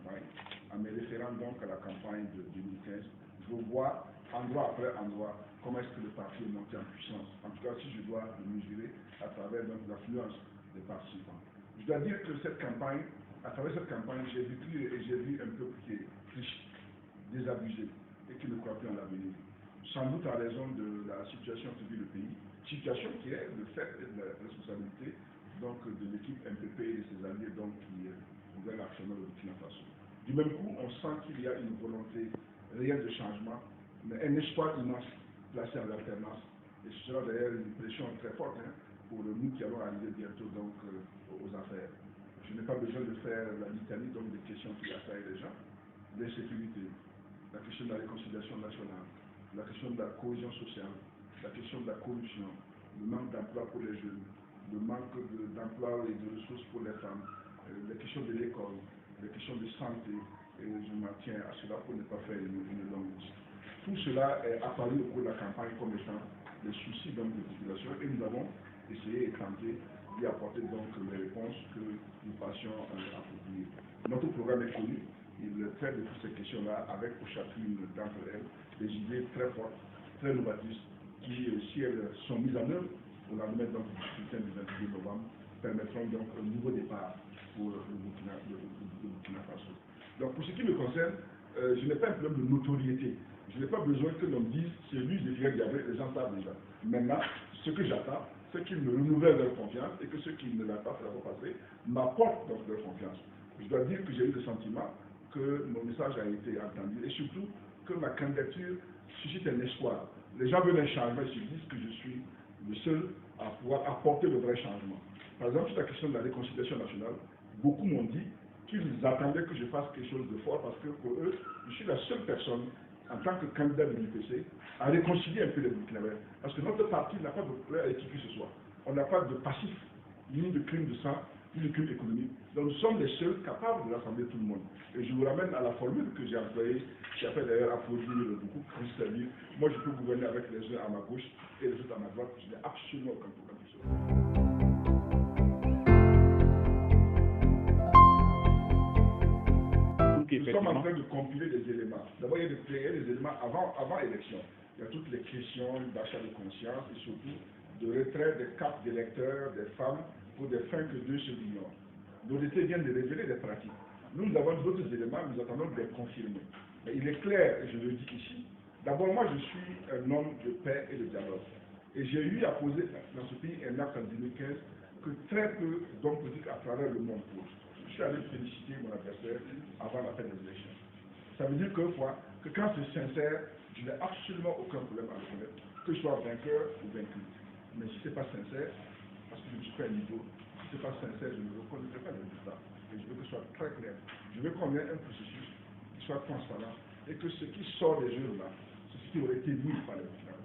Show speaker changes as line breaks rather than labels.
campagne, en me référant donc à la campagne de 2015, je vois endroit après endroit comment est-ce que le parti est monté en puissance. En tout cas, si je dois le mesurer à travers l'affluence des participants. Je dois dire que cette campagne, à travers cette campagne, j'ai vu un peuple qui est riche, désabusé et qui ne croit plus en l'avenir. Sans doute à raison de la situation que vit le pays, situation qui est le fait et de la responsabilité donc, de l'équipe MPP et de ses alliés donc, qui gouvernent actuellement le Burkina Faso. Du même coup, on sent qu'il y a une volonté réelle de changement, mais un espoir immense placé en alternance. Et ce sera d'ailleurs une pression très forte pour nous qui allons arriver bientôt donc, aux affaires. Je n'ai pas besoin de faire la litanie donc, des questions qui assaillent les gens, l'insécurité, la question de la réconciliation nationale, la question de la cohésion sociale, la question de la corruption, le manque d'emploi pour les jeunes, le manque d'emploi et de ressources pour les femmes, les questions de l'école, les questions de santé, et je m'en tiens à cela pour ne pas faire une longue liste. Tout cela est apparu au cours de la campagne comme étant les soucis donc, de population et nous avons essayé et tenté d'y apporter donc les réponses que nous passions appropriées. Notre programme est connu, il traite de toutes ces questions-là avec pour chacune d'entre elles des idées très fortes, très novatrices, qui, si elles sont mises en œuvre, au lendemain donc, du scrutin du 22 novembre, permettront donc un nouveau départ pour le Burkina Faso. Donc pour ce qui me concerne, je n'ai pas un problème de notoriété. Je n'ai pas besoin que l'on dise c'est lui de Diabré, les gens savent déjà. Maintenant, ce que j'attends, c'est qu'ils me renouvellent leur confiance et que ceux qui ne l'ont pas fait la fois passée m'apportent donc leur confiance. Je dois dire que j'ai eu le sentiment que mon message a été entendu et surtout que ma candidature suscite un espoir. Les gens veulent un changement et se disent que je suis le seul à pouvoir apporter le vrai changement. Par exemple, sur la question de la réconciliation nationale, beaucoup m'ont dit qu'ils attendaient que je fasse quelque chose de fort parce que pour eux, je suis la seule personne, en tant que candidat de l'UPC, à réconcilier un peu les Burkinabés. Parce que notre parti n'a pas de problème avec qui que ce soit. On n'a pas de passif, ni de crime de sang, ni de crime économique. Donc nous sommes les seuls capables de rassembler tout le monde. Et je vous ramène à la formule que j'ai employée, qui a fait d'ailleurs applaudir beaucoup, c'est-à-dire, moi je peux gouverner avec les uns à ma gauche et les autres à ma droite, je n'ai absolument aucun problème pour ça. Nous sommes en train de compiler des éléments. D'abord, il y a des éléments avant élection. Il y a toutes les questions d'achat de conscience et surtout de retrait des cartes d'électeurs, des femmes, pour des fins que Dieu se ignore. L'ODT vient de révéler des pratiques. Nous avons d'autres éléments, nous attendons de les confirmer. Mais il est clair, et je le dis ici, d'abord, moi je suis un homme de paix et de dialogue. Et j'ai eu à poser dans ce pays un acte en 2015 que très peu d'hommes politiques à travers le monde posent. Je suis allé féliciter mon adversaire avant la fin des élections. Ça veut dire que quand c'est sincère, je n'ai absolument aucun problème à le connaître, que je sois vainqueur ou vaincu. Mais si ce n'est pas sincère, parce que je ne suis pas un idiot, si ce n'est pas sincère, je ne reconnaîtrai pas le résultat. Et je veux que ce soit très clair. Je veux qu'on ait un processus qui soit transparent et que ce qui sort des jeux là, c'est ce qui aurait été mis par les Burkinabés.